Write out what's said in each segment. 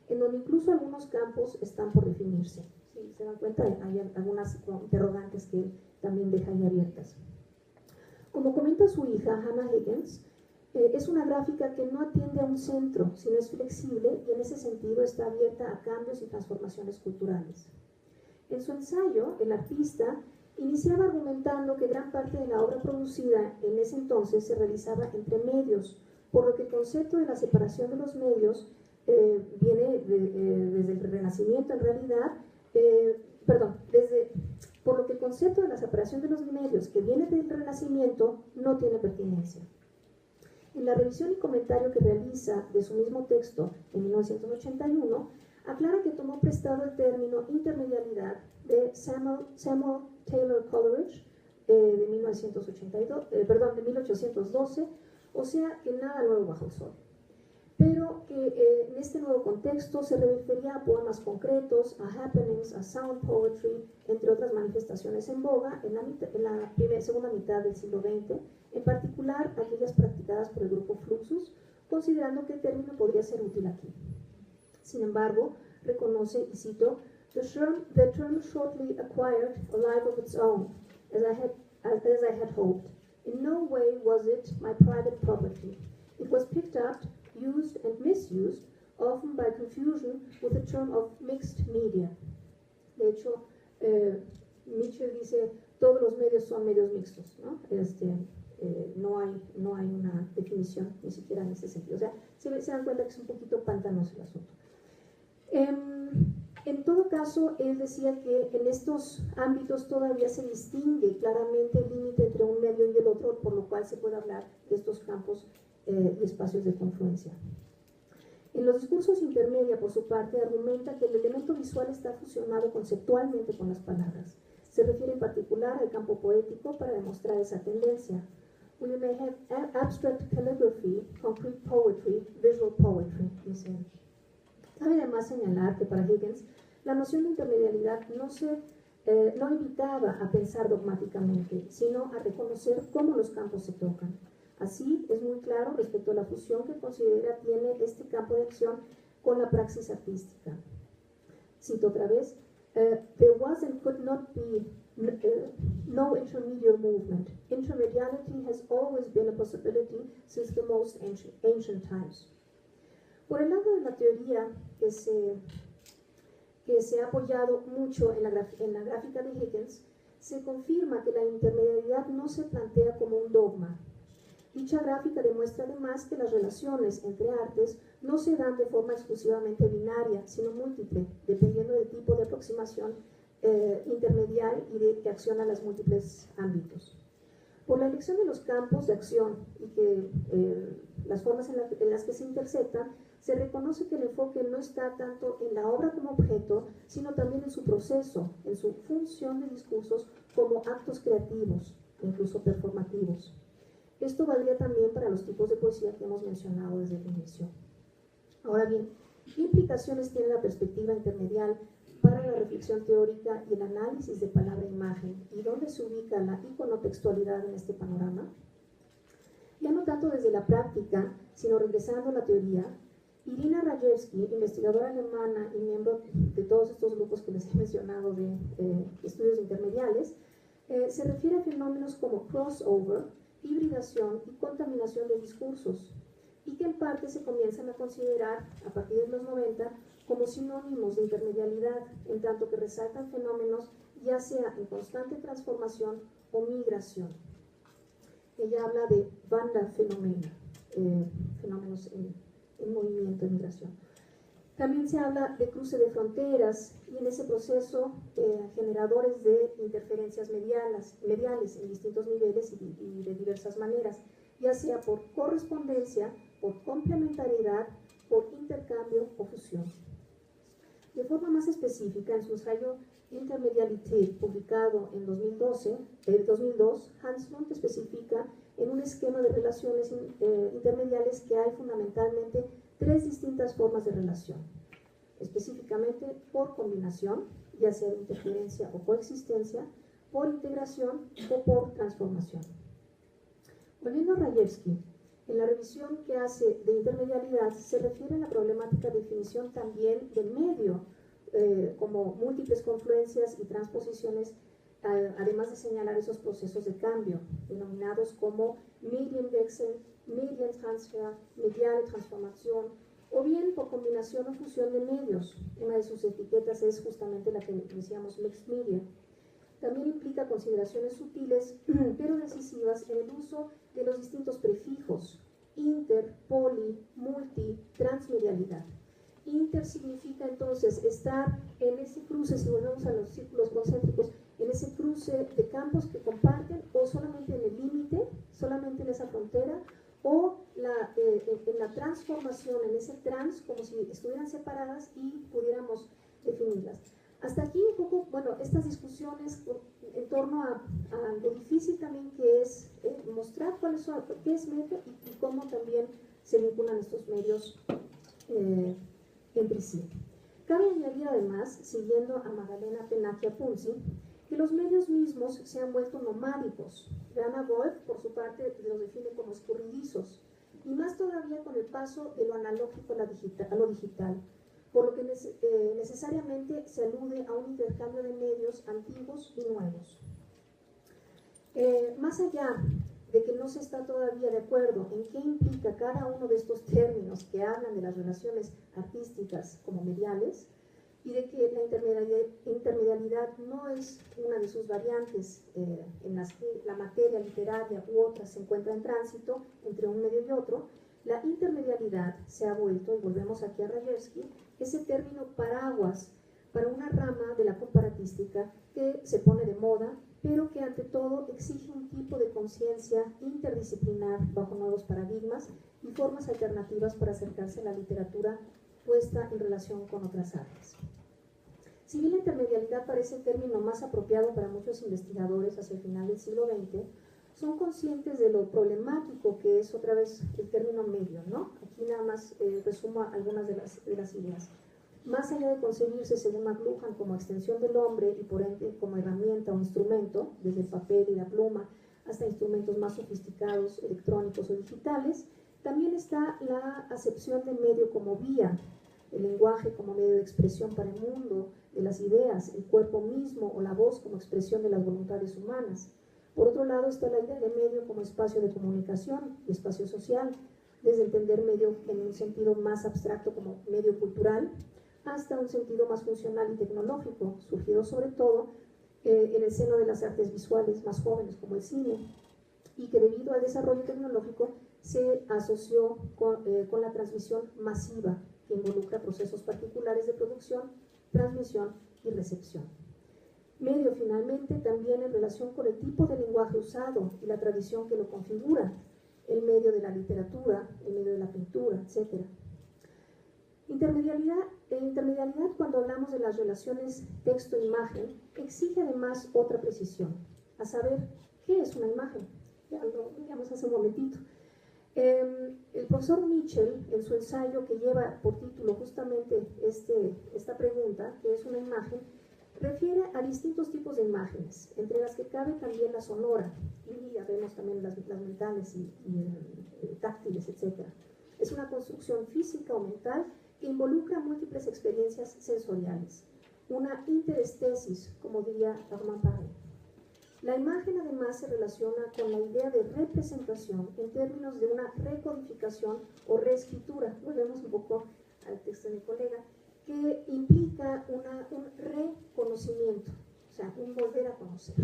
en donde incluso algunos campos están por definirse. Si se dan cuenta, hay algunas interrogantes que también deja ahí abiertas. Como comenta su hija, Hannah Higgins, es una gráfica que no atiende a un centro, sino es flexible y en ese sentido está abierta a cambios y transformaciones culturales. En su ensayo, el artista iniciaba argumentando que gran parte de la obra producida en ese entonces se realizaba entre medios, por lo que el concepto de la separación de los medios viene desde el Renacimiento en realidad, por lo que el concepto de la separación de los medios que viene del Renacimiento no tiene pertinencia. En la revisión y comentario que realiza de su mismo texto en 1981, aclara que tomó prestado el término intermedialidad de Samuel Taylor Coleridge de 1812, o sea que nada nuevo bajo el sol. Pero que en este nuevo contexto se refería a poemas concretos, a happenings, a sound poetry, entre otras manifestaciones en boga en la segunda mitad del siglo XX, en particular aquellas practicadas por el grupo Fluxus, considerando que el término podría ser útil aquí. Sin embargo, reconoce, y cito, the term shortly acquired a life of its own, as I had hoped. In no way was it my private property. It was picked up, used and misused, often by confusion with the term of mixed media. De hecho, Mitchell dice, todos los medios son medios mixtos, ¿no? No hay una definición ni siquiera en ese sentido. O sea, se dan cuenta que es un poquito pantanoso el asunto. En todo caso, él decía que en estos ámbitos todavía se distingue claramente el límite entre un medio y el otro, por lo cual se puede hablar de estos campos y espacios de confluencia. En los discursos intermedia, por su parte, argumenta que el elemento visual está fusionado conceptualmente con las palabras. Se refiere en particular al campo poético para demostrar esa tendencia. We may have abstract calligraphy, concrete poetry, visual poetry, dice él. Cabe además señalar que para Higgins la noción de intermedialidad no invitaba a pensar dogmáticamente, sino a reconocer cómo los campos se tocan. Así, es muy claro respecto a la fusión que considera tiene este campo de acción con la praxis artística. Cito otra vez, there was and could not be no intermediate movement. Intermediality has always been a possibility since the most ancient times. Por el lado de la teoría que se ha apoyado mucho en la gráfica de Higgins, se confirma que la intermedialidad no se plantea como un dogma. Dicha gráfica demuestra además que las relaciones entre artes no se dan de forma exclusivamente binaria, sino múltiple, dependiendo del tipo de aproximación intermedial y que acciona los múltiples ámbitos. Por la elección de los campos de acción y que las formas en las que se interceptan, se reconoce que el enfoque no está tanto en la obra como objeto, sino también en su proceso, en su función de discursos como actos creativos, incluso performativos. Esto valdría también para los tipos de poesía que hemos mencionado desde el inicio. Ahora bien, ¿qué implicaciones tiene la perspectiva intermedial para la reflexión teórica y el análisis de palabra-imagen? ¿Y dónde se ubica la iconotextualidad en este panorama? Ya no tanto desde la práctica, sino regresando a la teoría, Irina Rajewski, investigadora alemana y miembro de todos estos grupos que les he mencionado de estudios intermediales, se refiere a fenómenos como crossover, hibridación y contaminación de discursos, y que en parte se comienzan a considerar a partir de los 90 como sinónimos de intermedialidad, en tanto que resaltan fenómenos ya sea en constante transformación o migración. Ella habla de Wanderphänomene, fenómenos en movimiento, en migración. También se habla de cruce de fronteras y en ese proceso generadores de interferencias mediales en distintos niveles y de diversas maneras, ya sea por correspondencia, por complementariedad, por intercambio o fusión. De forma más específica, en su ensayo Intermedialität, publicado en 2002, Hans Lunt especifica en un esquema de relaciones intermediales que hay fundamentalmente tres distintas formas de relación, específicamente por combinación, ya sea de interferencia o coexistencia, por integración o por transformación. Volviendo a Rajewski, En la revisión que hace de intermedialidad se refiere a la problemática de definición también del medio, como múltiples confluencias y transposiciones, además de señalar esos procesos de cambio, denominados como Medienwechsel, Medientransfer, mediale transformación, o bien por combinación o fusión de medios. Una de sus etiquetas es justamente la que decíamos mixed media. También implica consideraciones sutiles, pero decisivas en el uso de los distintos prefijos: inter, poli, multi, transmedialidad. Inter significa entonces estar en ese cruce, si volvemos a los círculos concéntricos, en ese cruce de campos que comparten, o solamente en el límite, solamente en esa frontera, o en la transformación, en ese trans, como si estuvieran separadas y pudiéramos definirlas. Hasta aquí un poco, bueno, estas discusiones en torno a lo difícil también que es mostrar cuáles son, qué es medio y cómo también se vinculan estos medios entre sí. Cabe añadir además, siguiendo a Magdalena Pennacchia Punzi, que los medios mismos se han vuelto nomádicos. Anna Wolf, por su parte, los define como escurridizos, y más todavía con el paso de lo analógico a lo digital, por lo que necesariamente se alude a un intercambio de medios antiguos y nuevos. Más allá de que no se está todavía de acuerdo en qué implica cada uno de estos términos que hablan de las relaciones artísticas como mediales, y de que la intermedialidad no es una de sus variantes en las que la materia literaria u otras se encuentra en tránsito entre un medio y otro, la intermedialidad se ha vuelto, y volvemos aquí a Rajewski, ese término paraguas para una rama de la comparatística que se pone de moda, pero que ante todo exige un tipo de conciencia interdisciplinar bajo nuevos paradigmas y formas alternativas para acercarse a la literatura puesta en relación con otras artes. Si bien la intermedialidad parece el término más apropiado para muchos investigadores hacia el final del siglo XX, son conscientes de lo problemático que es otra vez el término medio, ¿no? Aquí nada más resumo algunas de las ideas. Más allá de concebirse, según McLuhan, como extensión del hombre y por ende como herramienta o instrumento, desde el papel y la pluma hasta instrumentos más sofisticados, electrónicos o digitales, también está la acepción del medio como vía, el lenguaje como medio de expresión para el mundo de las ideas, el cuerpo mismo o la voz como expresión de las voluntades humanas. Por otro lado está la idea de medio como espacio de comunicación y espacio social, desde entender medio en un sentido más abstracto como medio cultural, hasta un sentido más funcional y tecnológico, surgido sobre todo en el seno de las artes visuales más jóvenes como el cine, y que debido al desarrollo tecnológico se asoció con la transmisión masiva, que involucra procesos particulares de producción, transmisión y recepción. Medio, finalmente, también en relación con el tipo de lenguaje usado y la tradición que lo configura, el medio de la literatura, el medio de la pintura, etc. Intermedialidad, cuando hablamos de las relaciones texto-imagen, exige además otra precisión, a saber, ¿qué es una imagen? Ya lo veíamos hace un momentito. El profesor Mitchell, en su ensayo que lleva por título justamente esta pregunta, ¿qué es una imagen?, refiere a distintos tipos de imágenes, entre las que cabe también la sonora, y ya vemos también las mentales y táctiles, etc. Es una construcción física o mental que involucra múltiples experiencias sensoriales, una interestesis, como diría Armand Paré. La imagen además se relaciona con la idea de representación en términos de una recodificación o reescritura. Volvemos un poco al texto de mi colega, que implica un reconocimiento, o sea, un volver a conocer.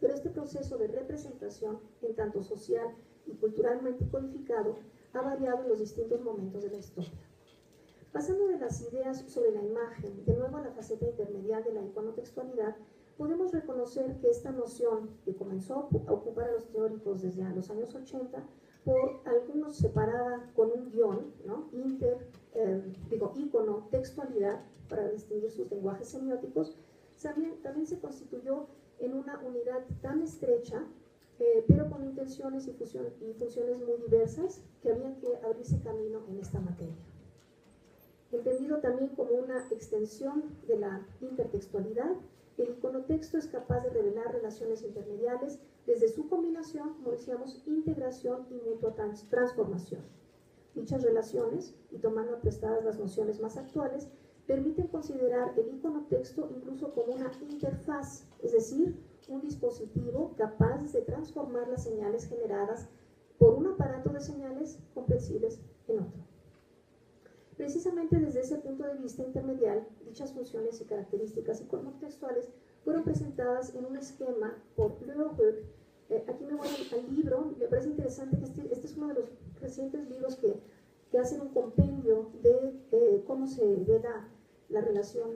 Pero este proceso de representación, en tanto social y culturalmente codificado, ha variado en los distintos momentos de la historia. Pasando de las ideas sobre la imagen, de nuevo a la faceta intermedial de la iconotextualidad, podemos reconocer que esta noción, que comenzó a ocupar a los teóricos desde los años 80, por algunos separada con un guión, ¿no? Ícono, textualidad, para distinguir sus lenguajes semióticos, también se constituyó en una unidad tan estrecha, pero con intenciones y funciones muy diversas, que habían que abrirse camino en esta materia. Entendido también como una extensión de la intertextualidad, el iconotexto es capaz de revelar relaciones intermediales desde su combinación, como decíamos, integración y mutua transformación. Dichas relaciones, y tomando prestadas las nociones más actuales, permiten considerar el iconotexto incluso como una interfaz, es decir, un dispositivo capaz de transformar las señales generadas por un aparato de señales comprensibles en otro. Precisamente desde ese punto de vista intermedial, dichas funciones y características iconotextuales fueron presentadas en un esquema por Leeuwenhoek. Aquí me voy al libro. Me parece interesante que este es uno de los recientes libros que hacen un compendio de cómo se ve la relación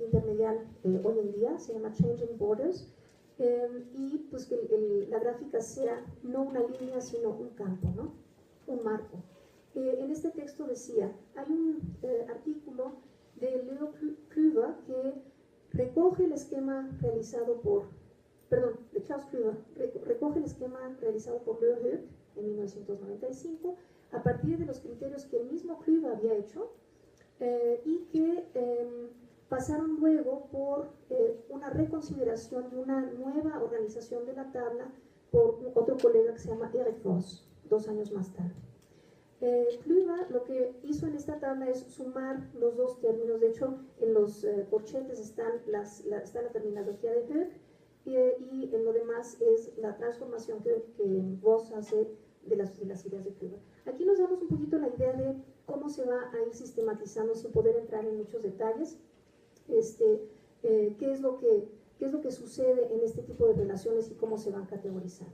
intermedial hoy en día. Se llama Changing Borders, y pues que la gráfica sea no una línea sino un campo, ¿no? Un marco. En este texto decía, hay un artículo de Leo Kluwer que recoge el esquema realizado por, de Klaus Kluwer, recoge el esquema realizado por Leeuwenhoek en 1995 a partir de los criterios que el mismo Kluwer había hecho, y que pasaron luego por una reconsideración y una nueva organización de la tabla por otro colega que se llama Eric Voss, 2 años más tarde. Kluwer lo que hizo en esta tabla es sumar los dos términos. De hecho, en los corchetes está la terminología de Hoek, y en lo demás es la transformación que Voss hace de las ideas de Kluwer. Aquí nos damos un poquito la idea de cómo se va a ir sistematizando sin poder entrar en muchos detalles. Qué es lo que sucede en este tipo de relaciones y cómo se van categorizando.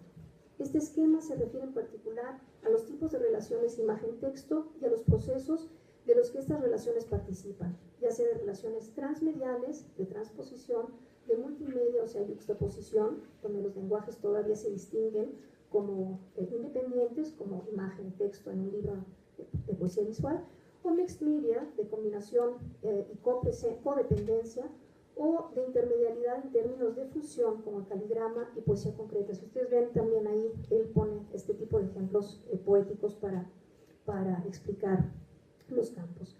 Este esquema se refiere en particular a los tipos de relaciones imagen-texto y a los procesos de los que estas relaciones participan, ya sea de relaciones transmediales, de transposición, de multimedia, o sea, yuxtaposición, donde los lenguajes todavía se distinguen como independientes, como imagen-texto en un libro de poesía visual, o mixed media, de combinación y codependencia, o de intermedialidad en términos de fusión, como el caligrama y poesía concreta. Si ustedes ven también ahí, él pone este tipo de ejemplos poéticos para explicar los campos.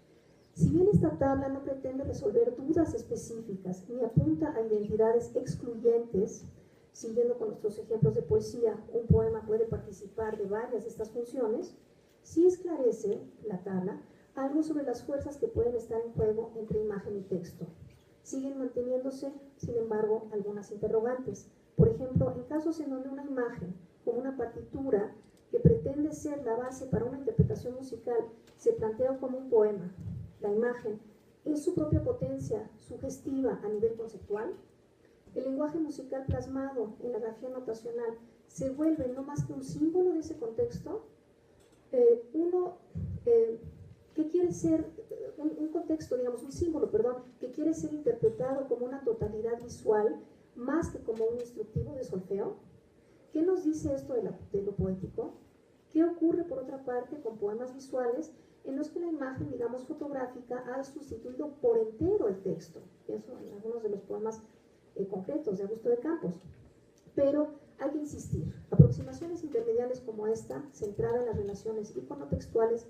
Si bien esta tabla no pretende resolver dudas específicas ni apunta a identidades excluyentes, siguiendo con nuestros ejemplos de poesía, un poema puede participar de varias de estas funciones, sí esclarece la tabla algo sobre las fuerzas que pueden estar en juego entre imagen y texto. Siguen manteniéndose, sin embargo, algunas interrogantes. Por ejemplo, en casos en donde una imagen, como una partitura, que pretende ser la base para una interpretación musical, se plantea como un poema, la imagen es su propia potencia sugestiva a nivel conceptual. El lenguaje musical plasmado en la grafía notacional se vuelve no más que un símbolo de ese contexto. ¿Qué quiere ser un contexto, digamos, un símbolo, perdón, que quiere ser interpretado como una totalidad visual más que como un instructivo de solfeo? ¿Qué nos dice esto de lo poético? ¿Qué ocurre, por otra parte, con poemas visuales en los que la imagen, digamos, fotográfica ha sustituido por entero el texto? Pienso en algunos de los poemas concretos de Augusto de Campos. Pero hay que insistir, aproximaciones intermediales como esta, centrada en las relaciones iconotextuales,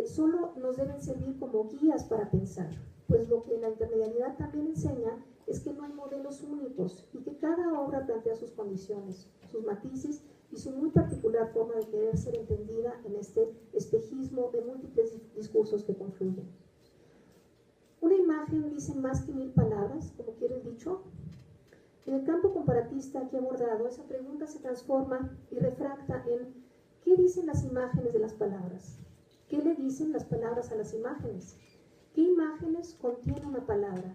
solo nos deben servir como guías para pensar, pues lo que la intermedialidad también enseña es que no hay modelos únicos y que cada obra plantea sus condiciones, sus matices y su muy particular forma de querer ser entendida en este espejismo de múltiples discursos que confluyen. Una imagen dice más que 1000 palabras, como quiere el dicho. En el campo comparatista aquí abordado, esa pregunta se transforma y refracta en ¿qué dicen las imágenes de las palabras? ¿Qué le dicen las palabras a las imágenes? ¿Qué imágenes contiene una palabra?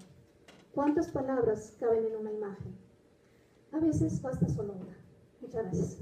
¿Cuántas palabras caben en una imagen? A veces basta solo una. Muchas gracias.